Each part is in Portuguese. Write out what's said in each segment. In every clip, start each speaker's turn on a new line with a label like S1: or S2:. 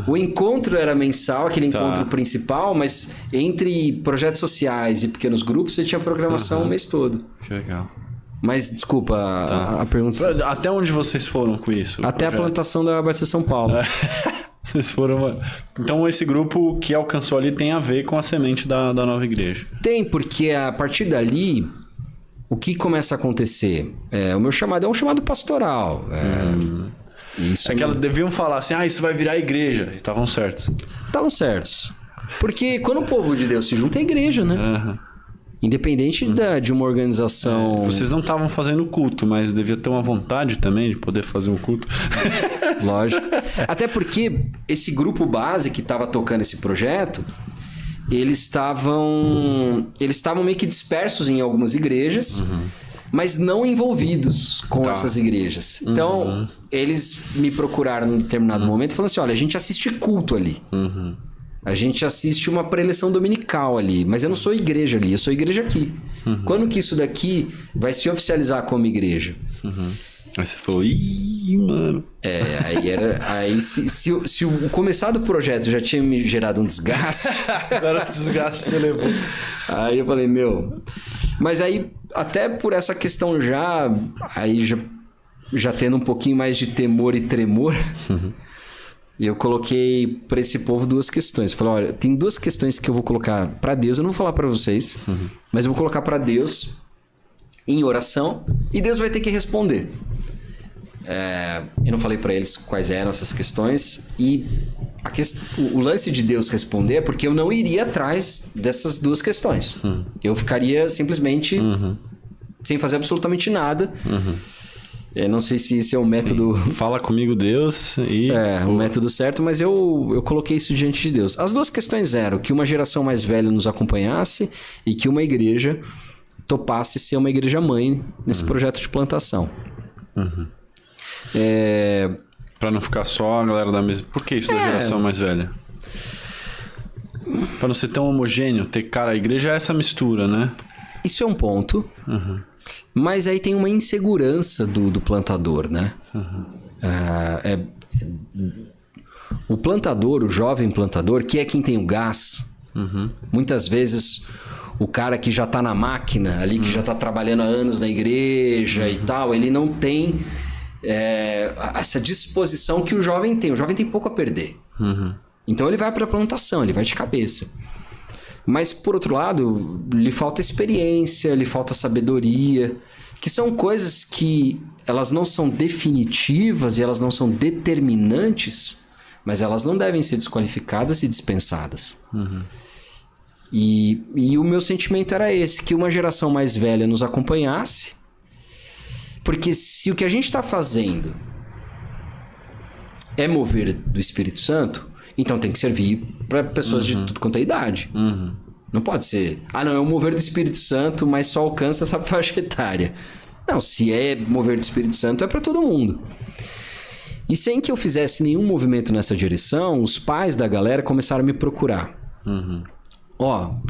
S1: O encontro era mensal, aquele encontro principal, mas entre projetos sociais e pequenos grupos você tinha programação o mês todo.
S2: Que legal.
S1: Mas, desculpa, a pergunta...
S2: Até onde vocês foram com isso?
S1: Até a plantação da Batista São Paulo.
S2: Vocês foram... Então, esse grupo que alcançou ali tem a ver com a semente da nova igreja.
S1: Tem, porque a partir dali, o que começa a acontecer? O meu chamado é um chamado pastoral. Isso
S2: deviam falar assim, isso vai virar igreja. E estavam certos.
S1: Estavam certos. Porque quando o povo de Deus se junta, é igreja, né? Independente de uma organização...
S2: Vocês não estavam fazendo culto, mas devia ter uma vontade também de poder fazer um culto.
S1: Lógico. Até porque esse grupo base que estava tocando esse projeto, eles estavam meio que dispersos em algumas igrejas, mas não envolvidos com essas igrejas. Então, eles me procuraram em determinado momento e falaram assim, olha, a gente assiste culto ali. A gente assiste uma preleção dominical ali, mas eu não sou igreja ali, eu sou igreja aqui. Quando que isso daqui vai se oficializar como igreja?
S2: Aí você falou, mano.
S1: Aí se o começar do projeto já tinha me gerado um desgaste.
S2: Agora o desgaste você levou.
S1: Aí eu falei, Mas aí, até por essa questão já tendo um pouquinho mais de temor e tremor... E eu coloquei para esse povo 2 questões. Eu falei, olha, tem 2 questões que eu vou colocar para Deus. Eu não vou falar para vocês, mas eu vou colocar para Deus em oração e Deus vai ter que responder. Eu não falei para eles quais eram essas questões e o lance de Deus responder é porque eu não iria atrás dessas 2 questões. Eu ficaria simplesmente sem fazer absolutamente nada. Eu não sei se esse é o método...
S2: Fala comigo, Deus, e...
S1: o método certo, mas eu coloquei isso diante de Deus. As 2 questões eram que uma geração mais velha nos acompanhasse e que uma igreja topasse ser uma igreja mãe nesse projeto de plantação.
S2: Pra não ficar só a galera da mesma... Por que isso da geração mais velha? Pra não ser tão homogêneo, a igreja é essa mistura, né?
S1: Isso é um ponto... Mas aí tem uma insegurança do plantador, né? O plantador, o jovem plantador, que é quem tem o gás, muitas vezes o cara que já está na máquina ali, que já está trabalhando há anos na igreja e tal, ele não tem essa disposição que o jovem tem. O jovem tem pouco a perder. Então ele vai para a plantação, ele vai de cabeça. Mas, por outro lado, lhe falta experiência, lhe falta sabedoria, que são coisas que elas não são definitivas e elas não são determinantes, mas elas não devem ser desqualificadas e dispensadas. E o meu sentimento era esse, que uma geração mais velha nos acompanhasse, porque se o que a gente está fazendo é mover do Espírito Santo... Então tem que servir para pessoas de tudo quanto é idade. Não pode ser... não, é o mover do Espírito Santo, mas só alcança essa faixa etária. Não, se é mover do Espírito Santo, é para todo mundo. E sem que eu fizesse nenhum movimento nessa direção, os pais da galera começaram a me procurar.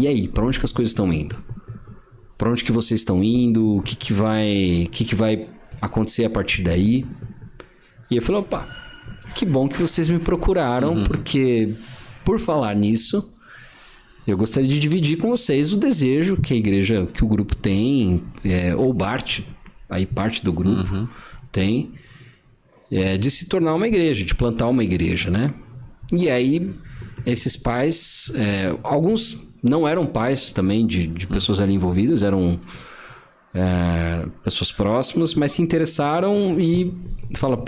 S1: E aí, para onde que as coisas estão indo? Para onde que vocês estão indo? O que vai acontecer a partir daí? E eu falei, que bom que vocês me procuraram, porque, por falar nisso, eu gostaria de dividir com vocês o desejo que a igreja, que o grupo tem, ou parte do grupo tem, de se tornar uma igreja, de plantar uma igreja, né? E aí, esses pais, alguns não eram pais também de pessoas ali envolvidas, eram pessoas próximas, mas se interessaram e falaram,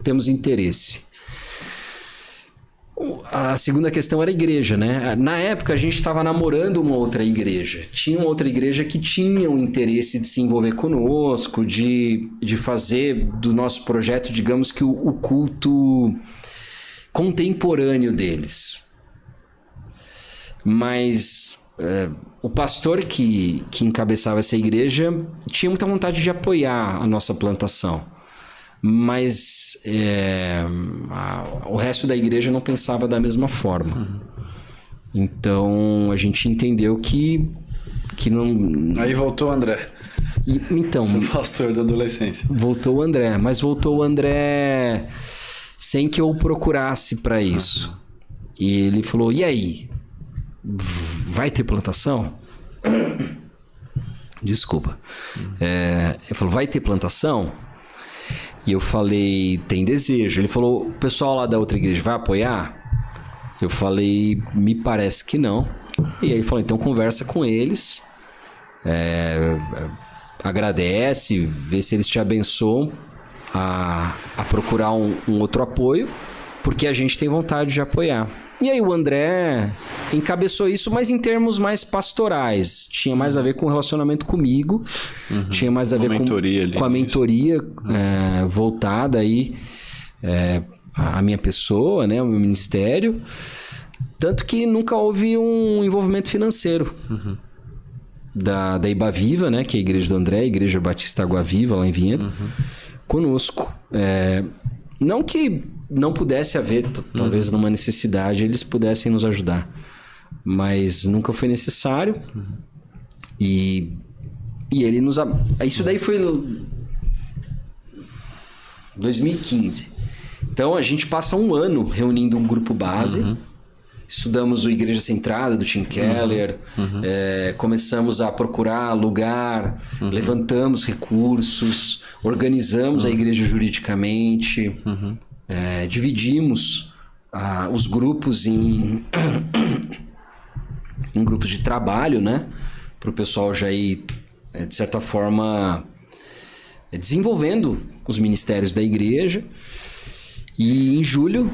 S1: temos interesse. A segunda questão era a igreja, né? Na época a gente estava namorando uma outra igreja. Tinha uma outra igreja que tinha um interesse de se envolver conosco, de fazer do nosso projeto, digamos que o culto contemporâneo deles. Mas o pastor que encabeçava essa igreja tinha muita vontade de apoiar a nossa plantação. Mas o resto da igreja não pensava da mesma forma. Então a gente entendeu que não...
S2: Aí voltou o André.
S1: Então,
S2: seu pastor da adolescência.
S1: Voltou o André, mas voltou o André sem que eu o procurasse para isso. E ele falou, e aí? Vai ter plantação? Desculpa. Ele falou, vai ter plantação? E eu falei, tem desejo. Ele falou, o pessoal lá da outra igreja vai apoiar? Eu falei, me parece que não. E aí ele falou, então conversa com eles, agradece, vê se eles te abençoam a procurar um outro apoio, porque a gente tem vontade de apoiar. E aí o André encabeçou isso, mas em termos mais pastorais. Tinha mais a ver com o relacionamento comigo, tinha mais a ver com a mentoria voltada aí à minha pessoa, né, ao meu ministério. Tanto que nunca houve um envolvimento financeiro da Iba Viva, né, que é a igreja do André, a Igreja Batista Água Viva, lá em Vinhedo, conosco. Não que não pudesse haver, talvez numa necessidade, eles pudessem nos ajudar. Mas nunca foi necessário. E ele nos... Isso daí foi 2015. Então a gente passa um ano reunindo um grupo base. Estudamos o Igreja Centrada, do Tim Keller. Começamos a procurar lugar. Levantamos recursos. Organizamos a igreja juridicamente. Dividimos os grupos em grupos de trabalho, né? Para o pessoal já ir, de certa forma, desenvolvendo os ministérios da igreja. E em julho,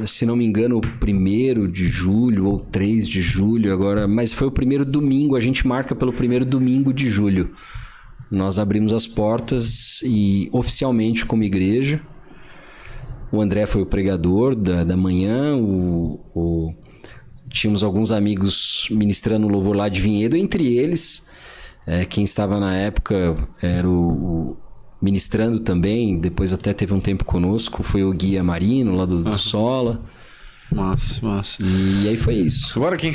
S1: se não me engano, 1º de julho ou 3 de julho agora, mas foi o primeiro domingo, a gente marca pelo primeiro domingo de julho. Nós abrimos as portas e oficialmente como igreja. O André foi o pregador da manhã, tínhamos alguns amigos ministrando louvor lá de Vinhedo, entre eles, quem estava na época era o ministrando também, depois até teve um tempo conosco, foi o Guia Marino lá do Sola.
S2: Massa.
S1: E aí foi isso.
S2: Agora quem